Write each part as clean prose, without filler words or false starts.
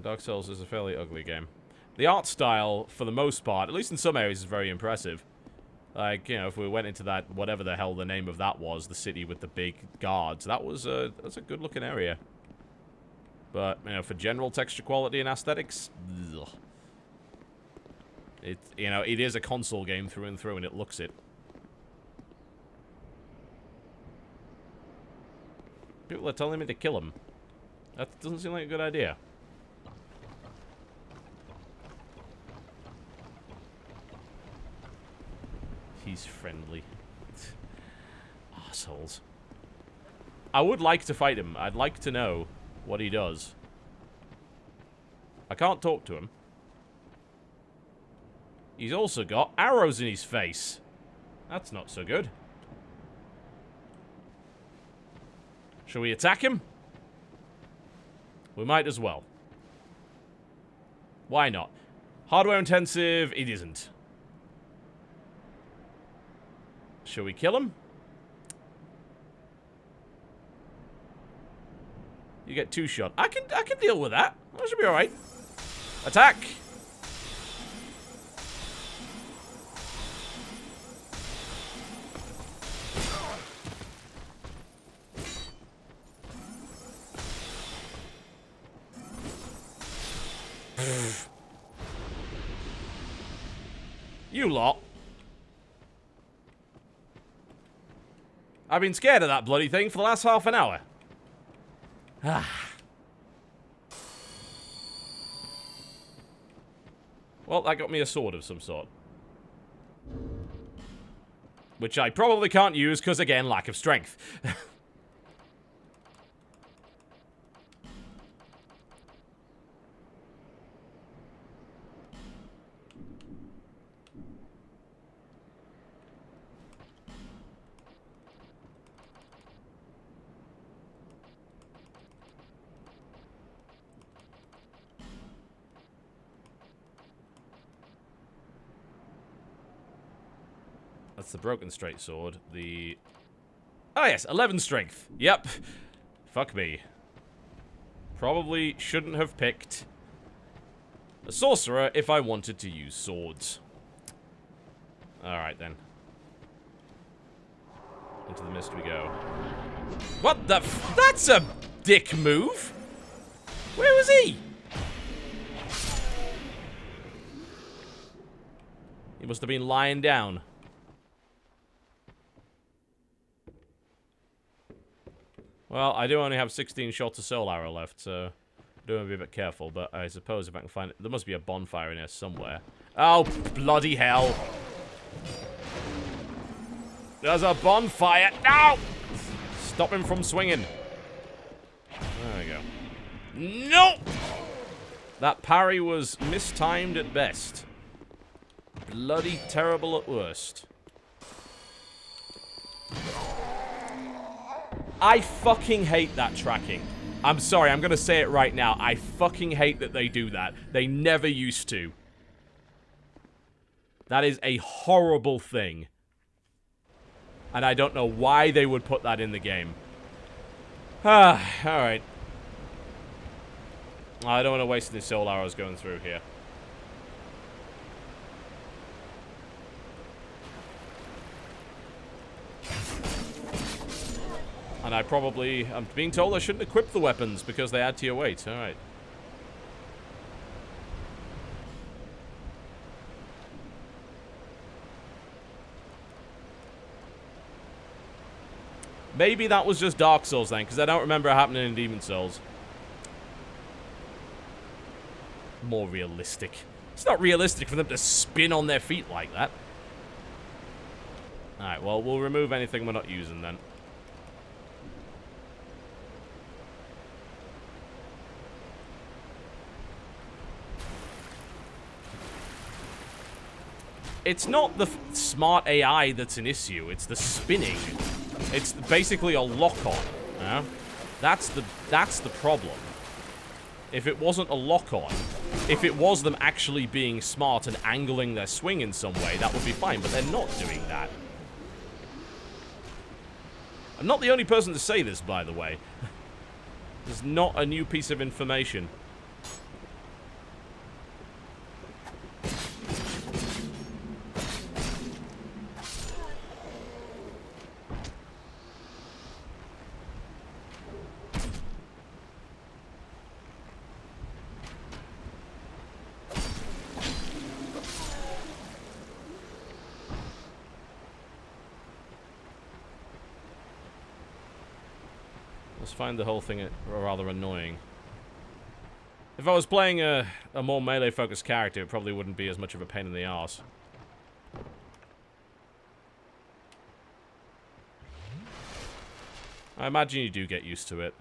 Dark Souls is a fairly ugly game. The art style, for the most part, at least in some areas, is very impressive. Like, you know, if we went into that, whatever the hell the name of that was, the city with the big guards, that's a good-looking area. But, you know, for general texture quality and aesthetics, ugh. You know, it is a console game through and through, and it looks it. People are telling me to kill him. That doesn't seem like a good idea. He's friendly. Assholes. I would like to fight him. I'd like to know what he does. I can't talk to him. He's also got arrows in his face. That's not so good. Shall we attack him? We might as well. Why not? Hardware intensive, it isn't. Shall we kill him? You get 2 shot. I can deal with that. That should be alright. Attack! You lot. I've been scared of that bloody thing for the last half an hour. Well, that got me a sword of some sort. Which I probably can't use because, again, lack of strength. That's the broken straight sword. The... Oh, yes, 11 strength. Yep. Fuck me. Probably shouldn't have picked a sorcerer if I wanted to use swords. Alright, then. Into the mist we go. What the f... That's a dick move! Where was he? He must have been lying down. Well, I do only have 16 shots of soul arrow left, so I do want to be a bit careful, but I suppose if I can find it... There must be a bonfire in here somewhere. Oh, bloody hell. There's a bonfire. No! Stop him from swinging. There we go. No! That parry was mistimed at best. Bloody terrible at worst. I fucking hate that tracking. I'm sorry, I'm gonna say it right now. I fucking hate that they do that. They never used to. That is a horrible thing. And I don't know why they would put that in the game. Alright. I don't want to waste any soul arrows going through here. And I'm being told I shouldn't equip the weapons because they add to your weight. Alright. Maybe that was just Dark Souls then, because I don't remember it happening in Demon Souls. More realistic. It's not realistic for them to spin on their feet like that. Alright, well, we'll remove anything we're not using then. It's not the smart AI that's an issue, it's the spinning. It's basically a lock-on, yeah? That's the problem. If it wasn't a lock-on, if it was them actually being smart and angling their swing in some way, that would be fine, but they're not doing that. I'm not the only person to say this, by the way. There's not a new piece of information. just find the whole thing rather annoying. If I was playing a more melee-focused character, it probably wouldn't be as much of a pain in the arse. I imagine you do get used to it.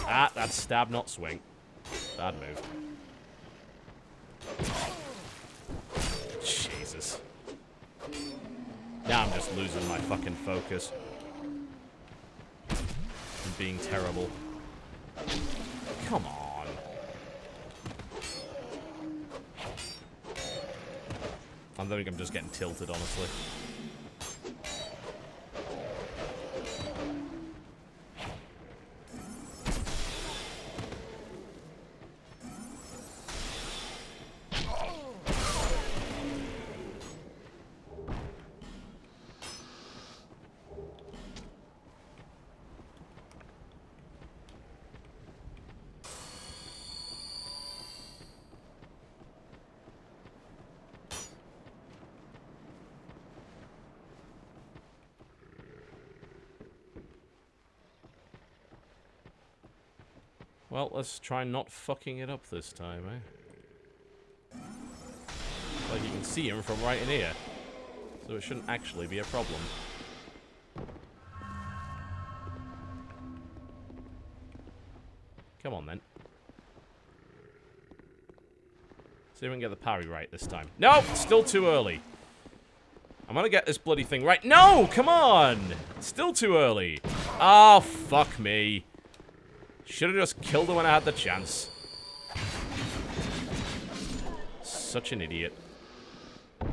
Ah, that's stab, not swing. Bad move. Jesus. Now I'm just losing my fucking focus. And being terrible. Come on. I think I'm just getting tilted, honestly. Well, let's try not fucking it up this time, eh? Like you can see him from right in here. So it shouldn't actually be a problem. Come on, then. See if we can get the parry right this time. Nope! Still too early. I'm gonna get this bloody thing right. No! Come on! Still too early. Oh, fuck me. Should have just killed her when I had the chance. Such an idiot. I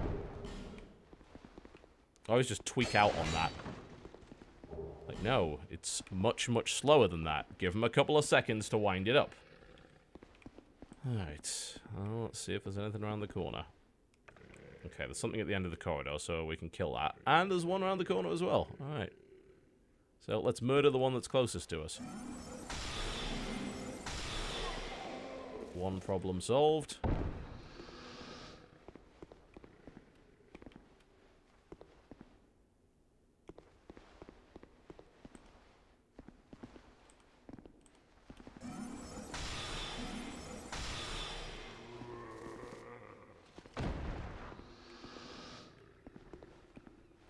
always just tweak out on that. Like, no, it's much, much slower than that. Give him a couple of seconds to wind it up. Alright. Well, let's see if there's anything around the corner. Okay, there's something at the end of the corridor, so we can kill that. And there's one around the corner as well. Alright. So let's murder the one that's closest to us. One problem solved.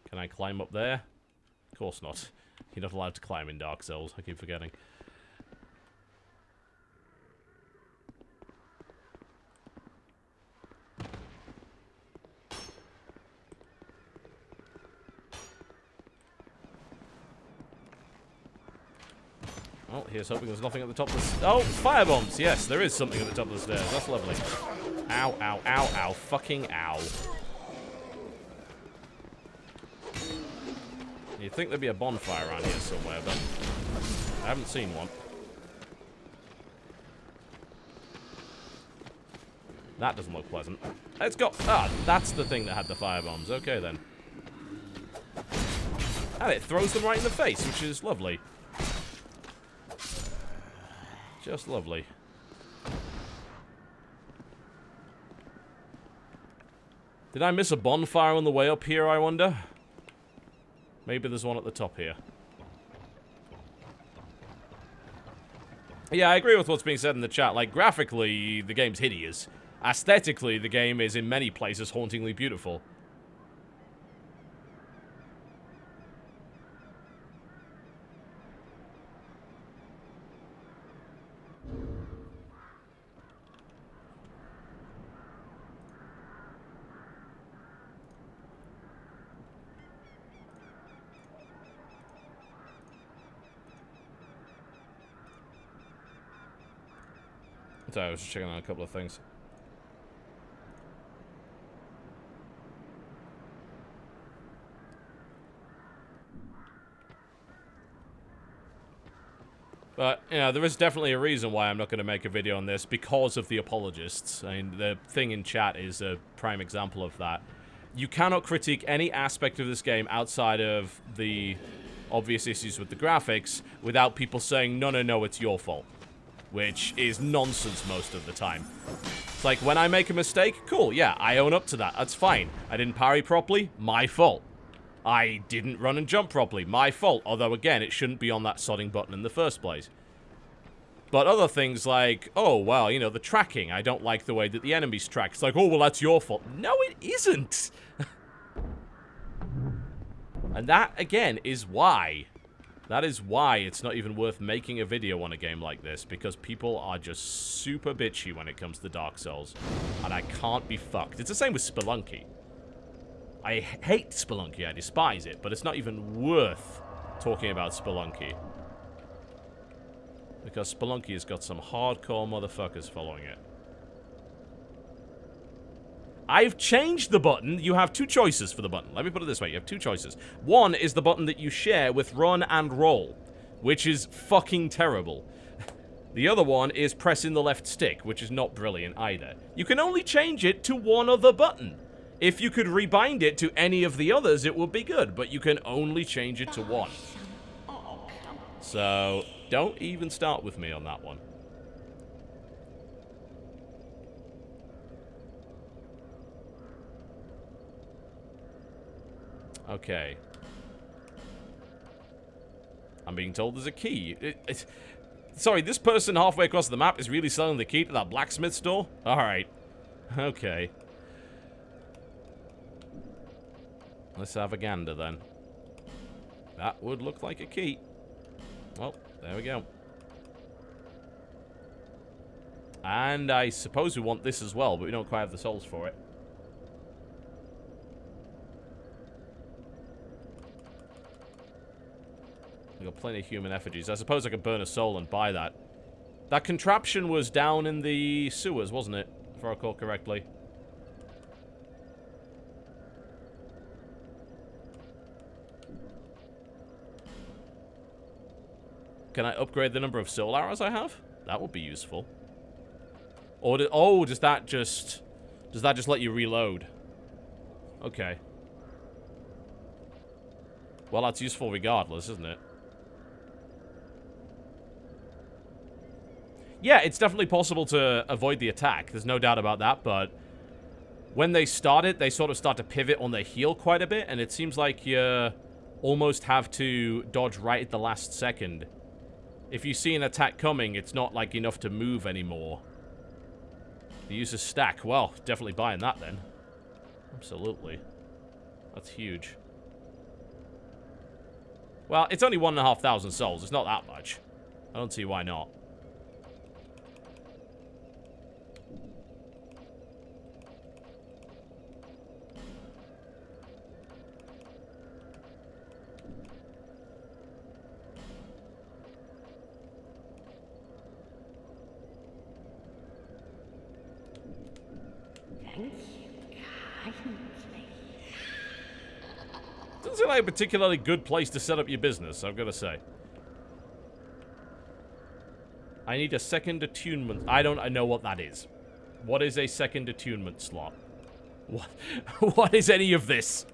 Can I climb up there? Of course not. You're not allowed to climb in Dark Souls. I keep forgetting. Well, here's hoping there's nothing at the top of the stairs. Oh, fire bombs! Yes, there is something at the top of the stairs. That's lovely. Ow, ow, ow, ow. Fucking ow. You'd think there'd be a bonfire around here somewhere, but I haven't seen one. That doesn't look pleasant. It's got... Ah, that's the thing that had the fire bombs. Okay, then. And it throws them right in the face, which is lovely. Just lovely. Did I miss a bonfire on the way up here, I wonder? Maybe there's one at the top here. Yeah, I agree with what's being said in the chat. Like, graphically, the game's hideous. Aesthetically, the game is in many places hauntingly beautiful. So I was just checking on a couple of things. But, you know, there is definitely a reason why I'm not going to make a video on this, because of the apologists. I mean, the thing in chat is a prime example of that. You cannot critique any aspect of this game outside of the obvious issues with the graphics without people saying, no, no, no, it's your fault. Which is nonsense most of the time. It's like, when I make a mistake, cool, yeah, I own up to that, that's fine. I didn't parry properly, my fault. I didn't run and jump properly, my fault. Although, again, it shouldn't be on that sodding button in the first place. But other things like, oh, well, you know, the tracking. I don't like the way that the enemies track. It's like, oh, well, that's your fault. No, it isn't. And that, again, is why. That is why it's not even worth making a video on a game like this, because people are just super bitchy when it comes to Dark Souls. And I can't be fucked. It's the same with Spelunky. I hate Spelunky, I despise it, but it's not even worth talking about Spelunky. Because Spelunky has got some hardcore motherfuckers following it. I've changed the button. You have two choices for the button. Let me put it this way. You have two choices. One is the button that you share with run and roll, which is fucking terrible. The other one is pressing the left stick, which is not brilliant either. You can only change it to one other button. If you could rebind it to any of the others, it would be good, but you can only change it to one. So, don't even start with me on that one. Okay. I'm being told there's a key. Sorry, this person halfway across the map is really selling the key to that blacksmith store? Alright. Okay. Let's have a gander then. That would look like a key. Well, there we go. And I suppose we want this as well, but we don't quite have the souls for it. We've got plenty of human effigies. I suppose I could burn a soul and buy that. That contraption was down in the sewers, wasn't it? If I recall correctly. Can I upgrade the number of soul arrows I have? That would be useful. Or does that just let you reload? Okay. Well, that's useful regardless, isn't it? Yeah, it's definitely possible to avoid the attack. There's no doubt about that, but when they start it, they sort of start to pivot on their heel quite a bit, and it seems like you almost have to dodge right at the last second. If you see an attack coming, it's not like enough to move anymore. The use of stack. Well, definitely buying that then. Absolutely. That's huge. Well, it's only 1,500 souls. It's not that much. I don't see why not. Doesn't seem like a particularly good place to set up your business, I've got to say. I need a second attunement. I don't know what that is. What is a second attunement slot? What is any of this?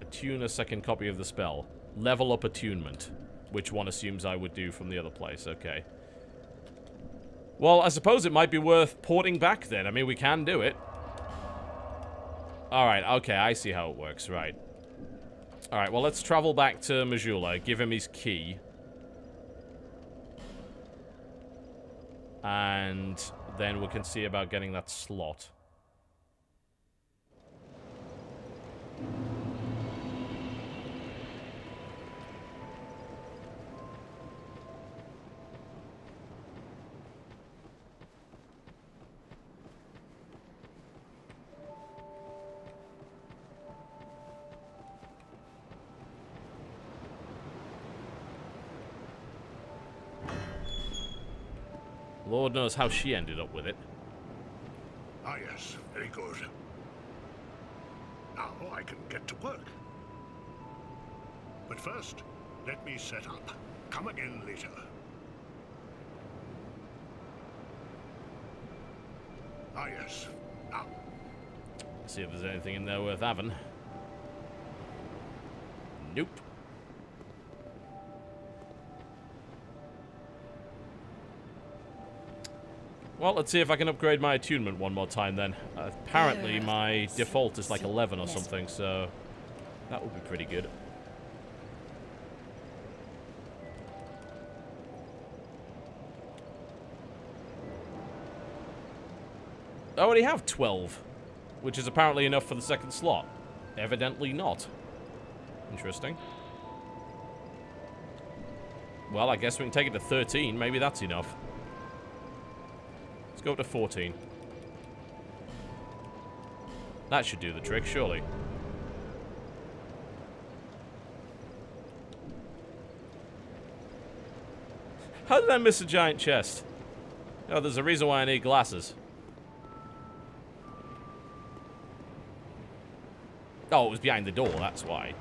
Attune a second copy of the spell. Level up attunement. Which one assumes I would do from the other place. Okay. Well, I suppose it might be worth porting back then. I mean, we can do it. Alright, okay, I see how it works, right. Alright, well, let's travel back to Majula, give him his key. And then we can see about getting that slot. Lord knows how she ended up with it. Ah, yes. Very good. Now I can get to work. But first, let me set up. Come again later. Ah, yes. Now. See if there's anything in there worth having. Nope. Well, let's see if I can upgrade my attunement one more time then. Apparently my default is like 11 or something, so that would be pretty good. I already have 12, which is apparently enough for the second slot. Evidently not. Interesting. Well, I guess we can take it to 13. Maybe that's enough. Let's go up to 14. That should do the trick, surely. How did I miss a giant chest? Oh, there's a reason why I need glasses. Oh, it was behind the door, that's why.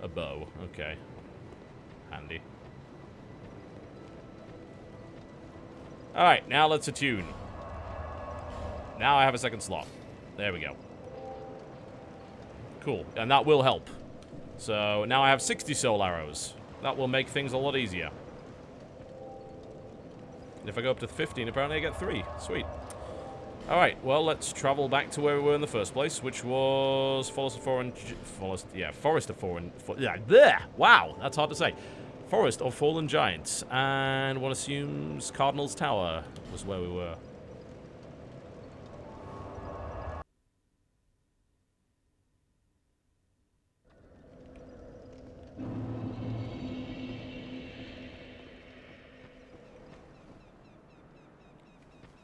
A bow, okay. Handy. Alright, now let's attune. Now I have a second slot. There we go. Cool, and that will help. So, now I have 60 soul arrows. That will make things a lot easier. And if I go up to 15, apparently I get 3. Sweet. Alright, well, let's travel back to where we were in the first place, which was Forest of Fallen... Forest of Fallen... Yeah, there! Wow, that's hard to say. Forest of Fallen Giants. And one assumes Cardinal's Tower was where we were.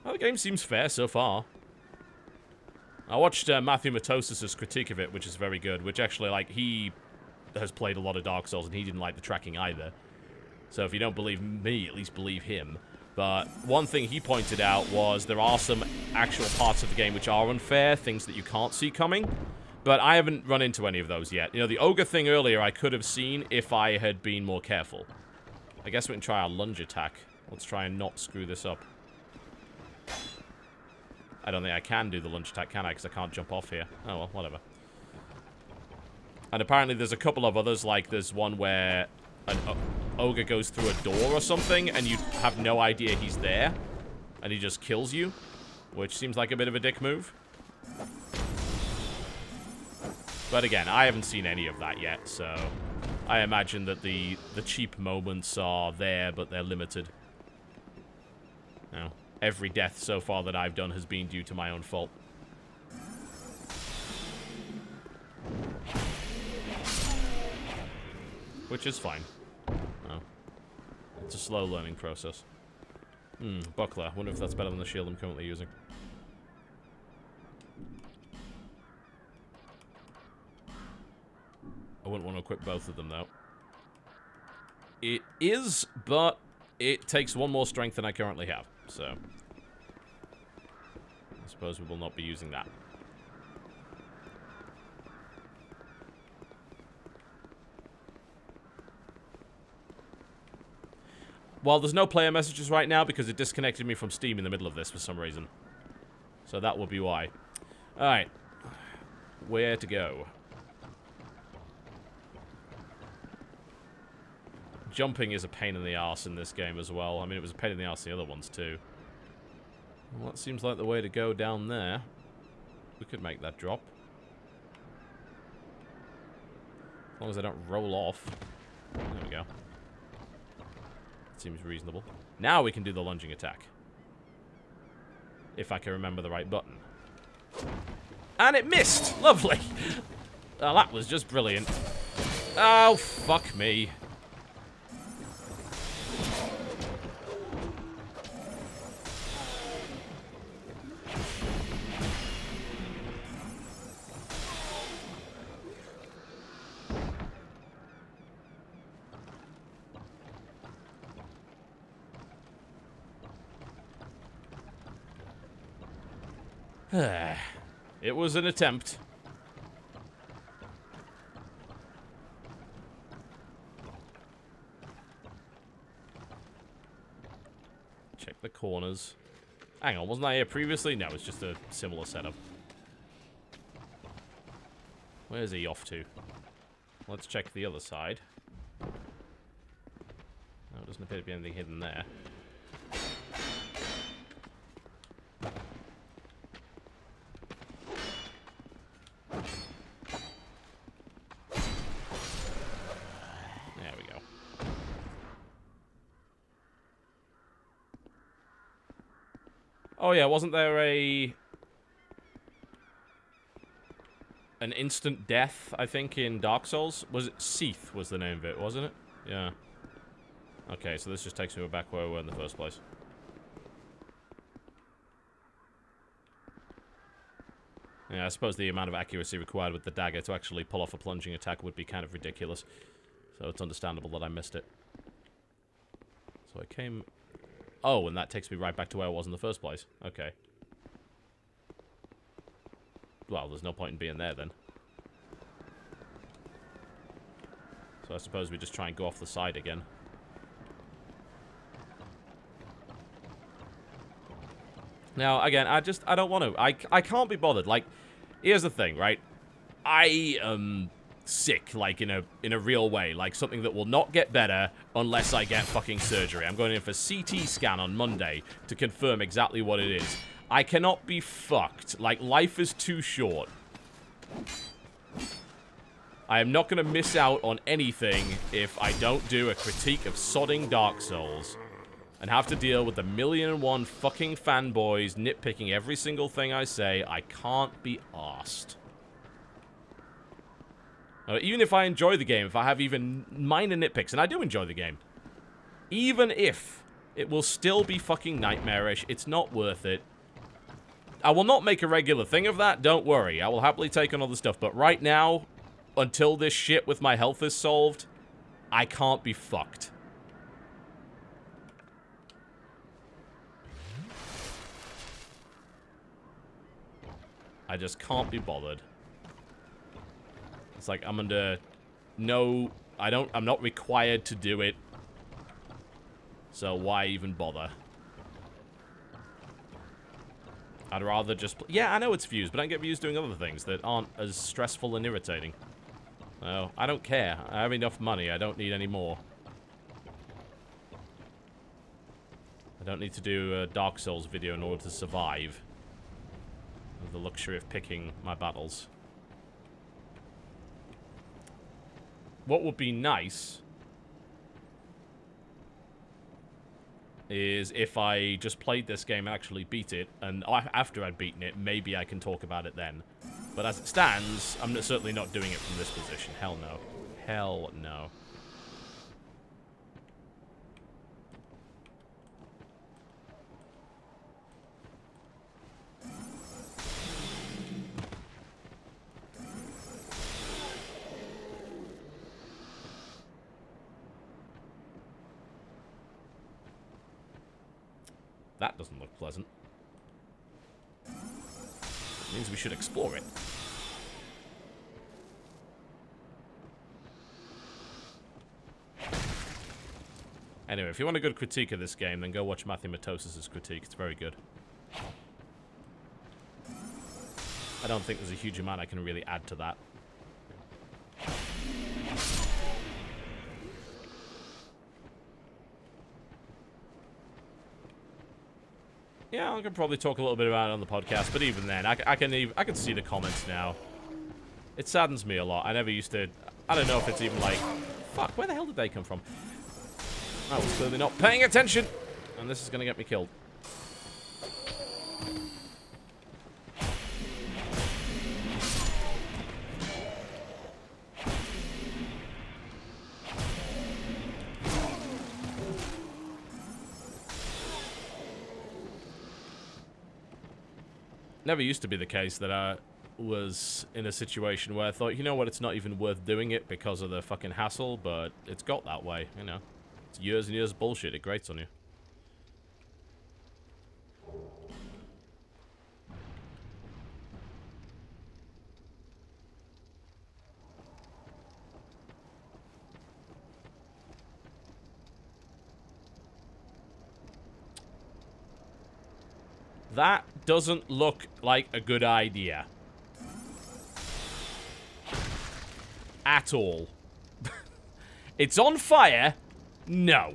Well, the game seems fair so far. I watched Matthew Matosas' critique of it, which is very good, which actually, like, he has played a lot of Dark Souls, and he didn't like the tracking either. So if you don't believe me, at least believe him. But one thing he pointed out was there are some actual parts of the game which are unfair, things that you can't see coming. But I haven't run into any of those yet. You know, the ogre thing earlier I could have seen if I had been more careful. I guess we can try our lunge attack. Let's try and not screw this up. I don't think I can do the lunge attack, can I? Because I can't jump off here. Oh, well, whatever. And apparently there's a couple of others, like there's one where an ogre goes through a door or something, and you have no idea he's there, and he just kills you, which seems like a bit of a dick move. But again, I haven't seen any of that yet, so I imagine that the cheap moments are there, but they're limited. Now, every death so far that I've done has been due to my own fault. Which is fine. Oh. It's a slow learning process. Buckler. I wonder if that's better than the shield I'm currently using. I wouldn't want to equip both of them, though. It is, but it takes one more strength than I currently have, so I suppose we will not be using that. Well, there's no player messages right now because it disconnected me from Steam in the middle of this for some reason. So that will be why. Alright. Where to go? Jumping is a pain in the arse in this game as well. I mean, it was a pain in the arse in the other ones too. Well, that seems like the way to go down there. We could make that drop. As long as I don't roll off. There we go. Seems reasonable. Now we can do the lunging attack. If I can remember the right button. And it missed! Lovely! Oh, that was just brilliant. Oh, fuck me. It was an attempt. Check the corners. Hang on, wasn't I here previously? No, it's just a similar setup. Where's he off to? Let's check the other side. No, it doesn't appear to be anything hidden there. There we go. Oh yeah, wasn't there an instant death, I think, in Dark Souls? Was it Seath was the name of it, wasn't it? Yeah. Okay, so this just takes me back where we were in the first place. Yeah, I suppose the amount of accuracy required with the dagger to actually pull off a plunging attack would be kind of ridiculous. So it's understandable that I missed it. So I came... Oh, and that takes me right back to where I was in the first place. Okay. Well, there's no point in being there, then. So I suppose we just try and go off the side again. Now, again, I don't want to. I can't be bothered. Like, here's the thing, right? I am sick, like, in a real way. Like, something that will not get better unless I get fucking surgery. I'm going in for CT scan on Monday to confirm exactly what it is. I cannot be fucked. Like, life is too short. I am not going to miss out on anything if I don't do a critique of sodding Dark Souls. And have to deal with the 1,000,001 fucking fanboys nitpicking every single thing I say. I can't be arsed. Even if I enjoy the game, if I have even minor nitpicks, and I do enjoy the game, even if it will still be fucking nightmarish, it's not worth it. I will not make a regular thing of that, don't worry. I will happily take on other stuff, but right now, until this shit with my health is solved, I can't be fucked. I just can't be bothered. It's like I'm under no... I'm not required to do it. So why even bother? I'd rather just... Yeah, I know it's views, but I don't get views doing other things that aren't as stressful and irritating. No, I don't care. I have enough money. I don't need any more. I don't need to do a Dark Souls video in order to survive. With the luxury of picking my battles. What would be nice is if I just played this game and actually beat it, and after I'd beaten it, maybe I can talk about it then. But as it stands, I'm certainly not doing it from this position. Hell no. Hell no. That doesn't look pleasant. It means we should explore it. Anyway, if you want a good critique of this game, then go watch Matthew Matos's critique. It's very good. I don't think there's a huge amount I can really add to that. Yeah, I could probably talk a little bit about it on the podcast, but even then, I can see the comments now. It saddens me a lot. I never used to... I don't know if it's even like... Fuck, where the hell did they come from? I was clearly not paying attention! And this is gonna get me killed. Never used to be the case that I was in a situation where I thought, you know what, it's not even worth doing it because of the fucking hassle, but it's got that way, you know. It's years and years of bullshit, it grates on you. That doesn't look like a good idea. At all. It's on fire? No.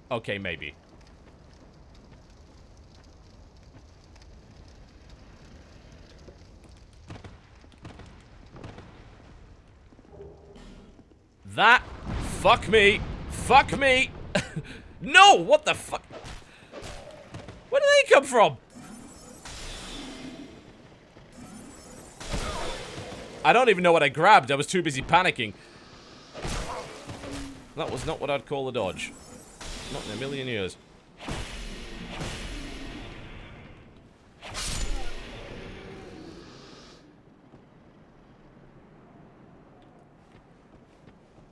Okay, maybe. That... Fuck me. Fuck me. No! What the fuck? Where did they come from? I don't even know what I grabbed. I was too busy panicking. That was not what I'd call a dodge. Not in a million years.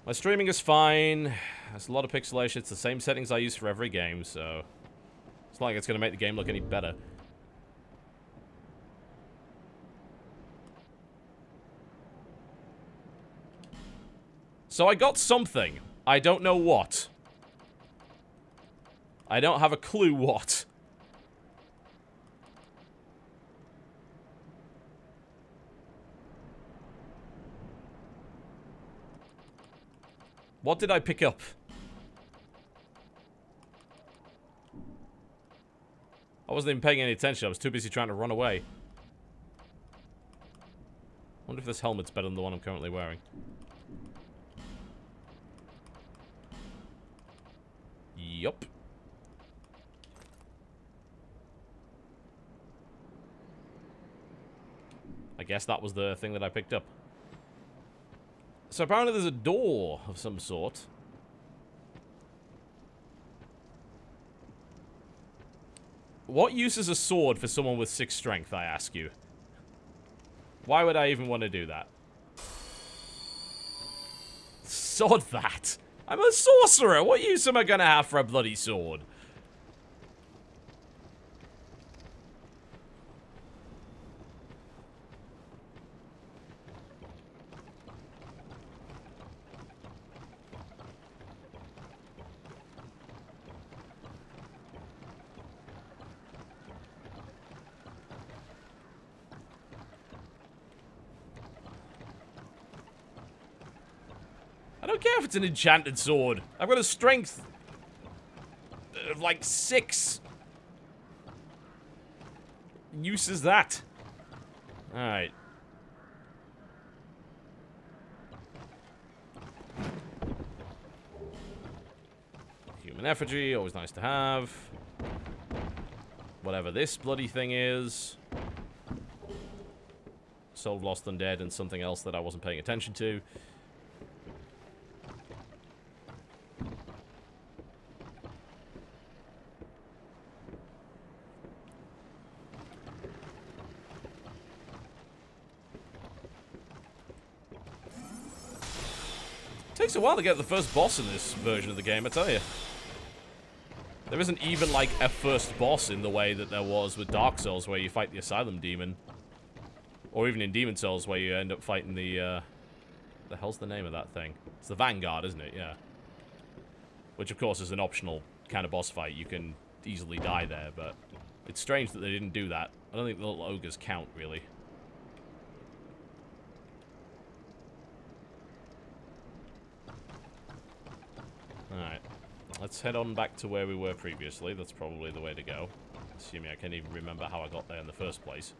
My streaming is fine. There's a lot of pixelation. It's the same settings I use for every game, so... It's not like it's going to make the game look any better. So I got something. I don't know what. I don't have a clue what. What did I pick up? I wasn't even paying any attention. I was too busy trying to run away. Wonder if this helmet's better than the one I'm currently wearing. Yup. I guess that was the thing that I picked up. So apparently there's a door of some sort. What use is a sword for someone with 6 strength, I ask you? Why would I even want to do that? Sword that! I'm a sorcerer! What use am I gonna have for a bloody sword? I don't care if it's an enchanted sword. I've got a strength of like 6. Use is that? Alright. Human effigy, always nice to have. Whatever this bloody thing is. Soul Lost Undead and something else that I wasn't paying attention to. Takes a while to get the first boss in this version of the game, I tell you. There isn't even, like, a first boss in the way that there was with Dark Souls, where you fight the Asylum Demon. Or even in Demon Souls, where you end up fighting the hell's the name of that thing? It's the Vanguard, isn't it? Yeah. Which, of course, is an optional kind of boss fight. You can easily die there, but it's strange that they didn't do that. I don't think the little ogres count, really. Alright. Let's head on back to where we were previously. That's probably the way to go. Assuming I can't even remember how I got there in the first place.